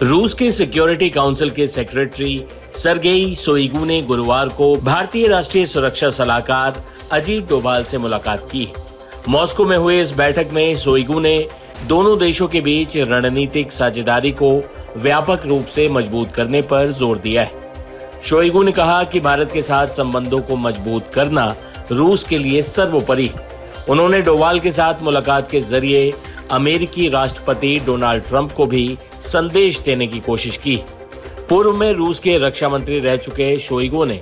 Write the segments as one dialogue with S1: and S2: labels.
S1: रूस के security council के सेक्रेटरी सरगेई शोइगु ने गुरुवार को भारतीय राष्ट्रीय सुरक्षा सलाहकार अजीत डोभाल से मुलाकात की। मॉस्को में हुए इस बैठक में शोइगु ने दोनों देशों के बीच रणनीतिक साझेदारी को व्यापक रूप से मजबूत करने पर जोर दिया है। शोइगु ने कहा कि भारत के साथ संबंधों को मजबूत करना रूस के लिए सर्वोपरि। उन्होंने डोभाल के साथ मुलाकात के जरिए अमेरिकी राष्ट्रपति डोनाल्ड ट्रंप को भी संदेश देने की कोशिश की। पूर्व में रूस के रक्षा मंत्री रह चुके शोइगु ने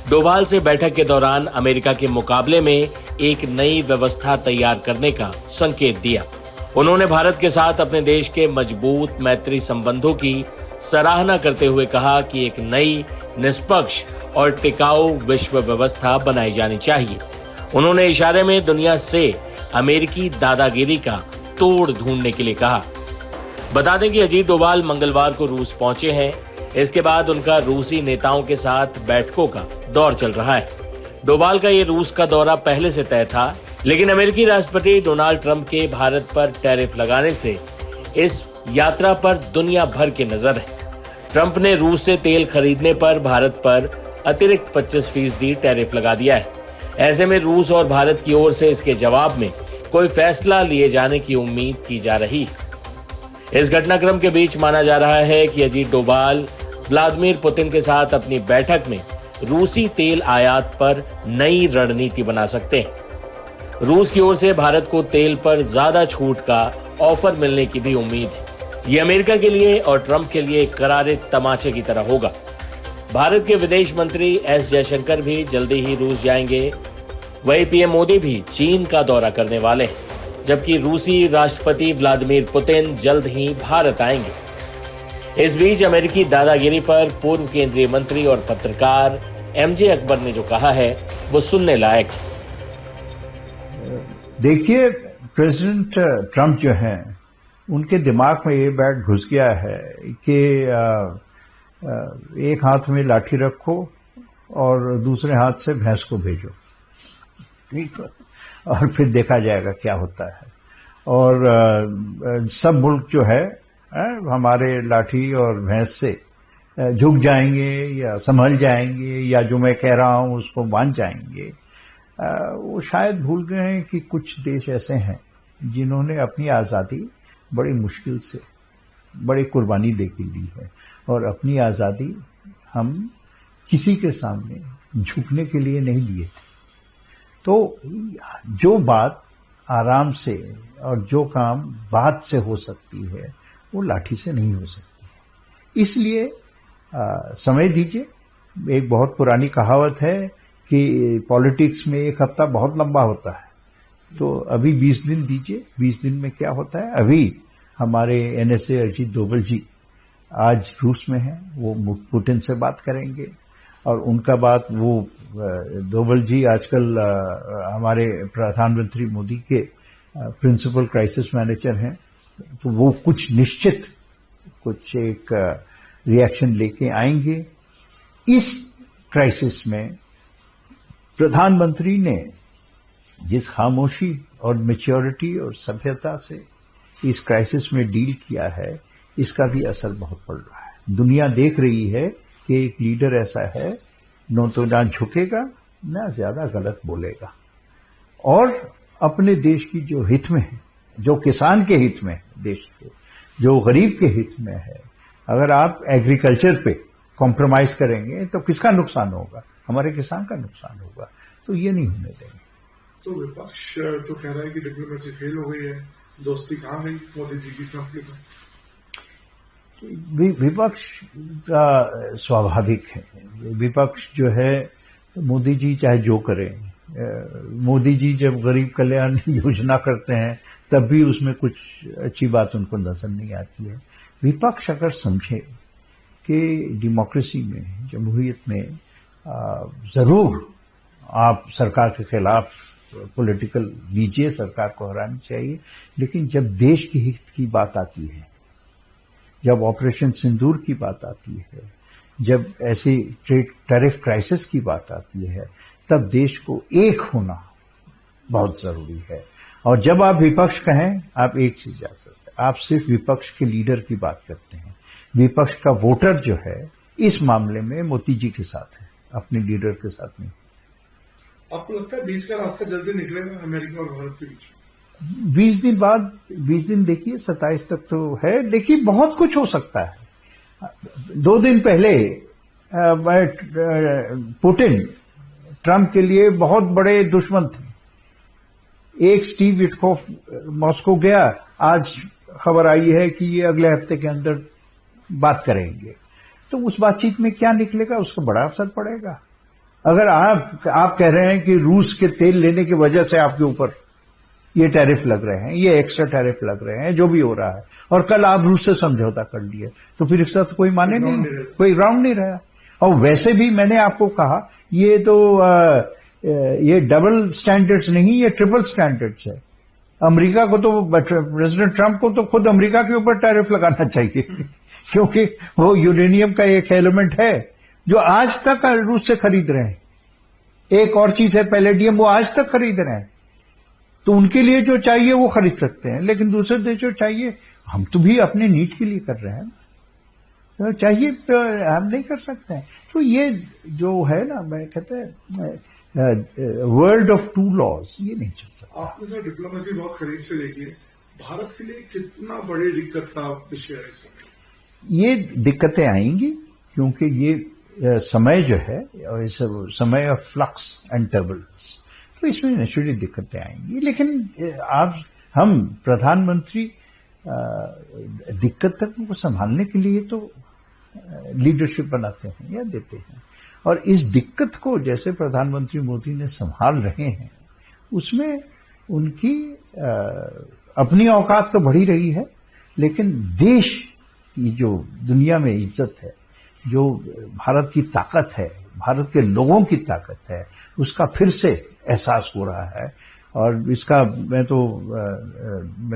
S1: डोभाल से बैठक के दौरान अमेरिका के मुकाबले में एक नई व्यवस्था तैयार करने का संकेत दिया। उन्होंने भारत के साथ अपने देश के मजबूत मैत्री संबंधों की सराहना करते हुए कहा कि एक नई, निष्पक्ष और टिकाऊ विश्व व्यवस्था बनाई जानी चाहिए। उन्होंने इशारे में दुनिया से अमेरिकी दादागिरी का तोड़ ढूंढने के लिए कहा। बता दें कि अजीत डोभाल मंगलवार को रूस पहुंचे हैं। इसके बाद उनका रूसी नेताओं के साथ बैठकों का दौर चल रहा है। डोभाल का ये रूस का दौरा पहले से तय था, लेकिन अमेरिकी राष्ट्रपति डोनाल्ड ट्रंप के भारत पर टैरिफ लगाने से इस यात्रा पर दुनिया भर की नजर है। ट्रंप ने रूस से तेल खरीदने पर भारत पर अतिरिक्त 25% टैरिफ लगा दिया है। ऐसे में रूस और भारत की ओर से इसके जवाब में कोई फैसला लिए जाने की उम्मीद की जा रही है। इस घटनाक्रम के बीच माना जा रहा है कि अजीत डोभाल व्लादिमीर पुतिन के साथ अपनी बैठक में रूसी तेल आयात पर नई रणनीति बना सकते हैं। रूस की ओर से भारत को तेल पर ज्यादा छूट का ऑफर मिलने की भी उम्मीद है। ये अमेरिका के लिए और ट्रंप के लिए एक करारे तमाचे की तरह होगा। भारत के विदेश मंत्री एस जयशंकर भी जल्दी ही रूस जाएंगे। वहीं पीएम मोदी भी चीन का दौरा करने वाले हैं, जबकि रूसी राष्ट्रपति व्लादिमीर पुतिन जल्द ही भारत आएंगे। इस बीच अमेरिकी दादागिरी पर पूर्व केंद्रीय मंत्री और पत्रकार एमजे अकबर ने जो कहा है वो सुनने लायक है।
S2: देखिए, प्रेसिडेंट ट्रंप जो हैं, उनके दिमाग में ये बात घुस गया है कि एक हाथ में लाठी रखो और दूसरे हाथ से भैंस को भेजो, ठीक है, और फिर देखा जाएगा क्या होता है। और सब मुल्क जो है हमारे लाठी और भैंस से झुक जाएंगे या संभल जाएंगे या जो मैं कह रहा हूं उसको मान जाएंगे। वो शायद भूल गए हैं कि कुछ देश ऐसे हैं जिन्होंने अपनी आज़ादी बड़ी मुश्किल से, बड़ी कुर्बानी दे के ली है, और अपनी आज़ादी हम किसी के सामने झुकने के लिए नहीं दिए थे। तो जो बात आराम से और जो काम बात से हो सकती है वो लाठी से नहीं हो सकती है। इसलिए समय दीजिए। एक बहुत पुरानी कहावत है कि पॉलिटिक्स में एक हफ्ता बहुत लंबा होता है, तो अभी 20 दिन दीजिए। 20 दिन में क्या होता है? अभी हमारे एनएसए अजीत डोभाल जी आज रूस में हैं, वो पुतिन से बात करेंगे और उनका बात वो डोभाल जी आजकल हमारे प्रधानमंत्री मोदी के प्रिंसिपल क्राइसिस मैनेजर हैं, तो वो कुछ निश्चित कुछ एक रिएक्शन लेके आएंगे। इस क्राइसिस में प्रधानमंत्री ने जिस खामोशी और मैच्योरिटी और सभ्यता से इस क्राइसिस में डील किया है, इसका भी असर बहुत पड़ रहा है। दुनिया देख रही है कि एक लीडर ऐसा है तो ना झुकेगा ना ज्यादा गलत बोलेगा, और अपने देश की जो हित में है, जो किसान के हित में है, देश के जो गरीब के हित में है, अगर आप एग्रीकल्चर पे कॉम्प्रोमाइज करेंगे तो किसका नुकसान होगा? हमारे किसान का नुकसान होगा। तो ये नहीं होने देंगे।
S3: तो विपक्ष तो कह रहा है कि डिप्लोमेसी फेल हो गई है, दोस्ती कहाँ गई मोदी जी की ट्रंप के साथ?
S2: विपक्ष का स्वाभाविक है। विपक्ष जो है, मोदी जी चाहे जो करें, मोदी जी जब गरीब कल्याण योजना करते हैं तब भी उसमें कुछ अच्छी बात उनको नजर नहीं आती है। विपक्ष अगर समझे कि डेमोक्रेसी में, जमहूरियत में जरूर आप सरकार के खिलाफ पॉलिटिकल लीजिए, सरकार को हरानी चाहिए, लेकिन जब देश के हित की बात आती है, जब ऑपरेशन सिंदूर की बात आती है, जब ऐसी ट्रेड टैरिफ क्राइसिस की बात आती है, तब देश को एक होना बहुत जरूरी है। और जब आप विपक्ष कहें, आप एक चीज याद रखें, आप सिर्फ विपक्ष के लीडर की बात करते हैं, विपक्ष का वोटर जो है इस मामले में मोदी जी के साथ है, अपने लीडर के साथ नहीं।
S3: आपको लगता है बीच का रास्ता जल्दी निकलेगा अमेरिका और भारत के बीच?
S2: 20 दिन बाद, 20 दिन देखिए, 27 तक तो है। देखिए बहुत कुछ हो सकता है। 2 दिन पहले पुतिन ट्रंप के लिए बहुत बड़े दुश्मन थे। एक स्टीव विटकॉफ मॉस्को गया, आज खबर आई है कि ये अगले हफ्ते के अंदर बात करेंगे। तो उस बातचीत में क्या निकलेगा उसका बड़ा असर पड़ेगा। अगर आप कह रहे हैं कि रूस के तेल लेने की वजह से आपके ऊपर ये टैरिफ लग रहे हैं, ये एक्स्ट्रा टैरिफ लग रहे हैं, जो भी हो रहा है, और कल आप रूस से समझौता कर लिए, तो फिर इसका तो कोई माने नहीं, कोई ग्राउंड नहीं रहा। और वैसे भी मैंने आपको कहा ये तो ये डबल स्टैंडर्ड्स नहीं, ये ट्रिपल स्टैंडर्ड्स है। अमेरिका को तो, प्रेसिडेंट ट्रंप को तो खुद अमेरिका के ऊपर टैरिफ लगाना चाहिए क्योंकि वो यूरेनियम का एक एलिमेंट है जो आज तक रूस से खरीद रहे हैं। एक और चीज है पैलेडियम, वो आज तक खरीद रहे हैं। तो उनके लिए जो चाहिए वो खरीद सकते हैं, लेकिन दूसरे देशों चाहिए, हम तो भी अपने नीड के लिए कर रहे हैं, तो चाहिए तो हम नहीं कर सकते हैं। तो ये जो है ना, मैं कहते हैं वर्ल्ड ऑफ टू लॉज, ये नहीं चल सकता।
S3: आपने सर डिप्लोमेसी बहुत करीब से देखी है, भारत के लिए कितना बड़ी दिक्कत का विषय है इस समय?
S2: ये दिक्कतें आएंगी क्योंकि ये समय जो है, और इस समय ऑफ फ्लक्स एंड टर्बुलेंस, तो इसमें नेचुरली दिक्कतें आएंगी। लेकिन हम प्रधानमंत्री दिक्कतों को संभालने के लिए तो लीडरशिप बनाते हैं या देते हैं, और इस दिक्कत को जैसे प्रधानमंत्री मोदी ने संभाल रहे हैं, उसमें उनकी अपनी औकात तो बढ़ी रही है, लेकिन देश की जो दुनिया में इज्जत है, जो भारत की ताकत है, भारत के लोगों की ताकत है, उसका फिर से एहसास हो रहा है। और इसका मैं तो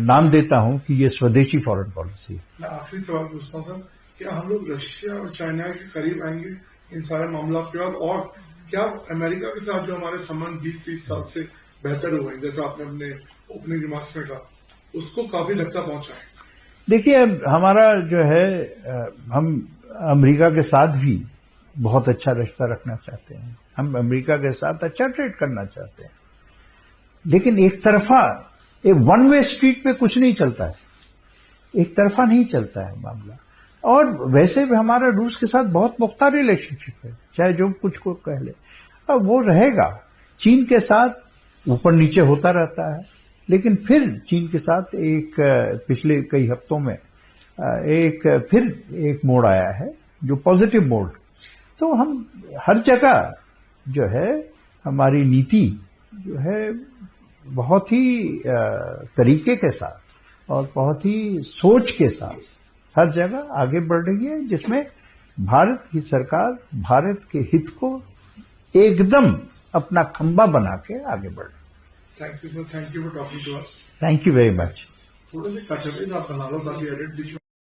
S2: नाम देता हूं कि ये स्वदेशी फॉरेन पॉलिसी है।
S3: मैं आखिरी सवाल पूछता हूं सर, क्या हम लोग रशिया और चाइना के करीब आएंगे इन सारे मामलों के बाद, और क्या अमेरिका के साथ जो हमारे संबंध 20-30 साल से बेहतर हुए हैं, जैसा आपने अपने ओपनिंग रिमार्क्स में कहा, उसको काफी धक्का पहुंचा है?
S2: देखिए हमारा जो है, हम अमेरिका के साथ भी बहुत अच्छा रिश्ता रखना चाहते हैं, हम अमेरिका के साथ अच्छा ट्रेड करना चाहते हैं, लेकिन एक तरफा, एक वन वे स्ट्रीट पे कुछ नहीं चलता है, एक तरफा नहीं चलता है मामला। और वैसे भी हमारा रूस के साथ बहुत पुख्ता रिलेशनशिप है, चाहे जो कुछ को कह ले, और वो रहेगा। चीन के साथ ऊपर नीचे होता रहता है, लेकिन फिर चीन के साथ एक पिछले कई हफ्तों में फिर एक मोड़ आया है, जो पॉजिटिव मोड़। तो हम हर जगह जो है हमारी नीति जो है बहुत ही तरीके के साथ और बहुत ही सोच के साथ हर जगह आगे बढ़ रही है, जिसमें भारत की सरकार भारत के हित को एकदम अपना खंबा बना के आगे बढ़ रही है।
S3: Thank you sir, thank you for talking to us.
S2: Thank you very much.
S3: थोड़े से कटोरेज आप बना लो ताकि एडिट भी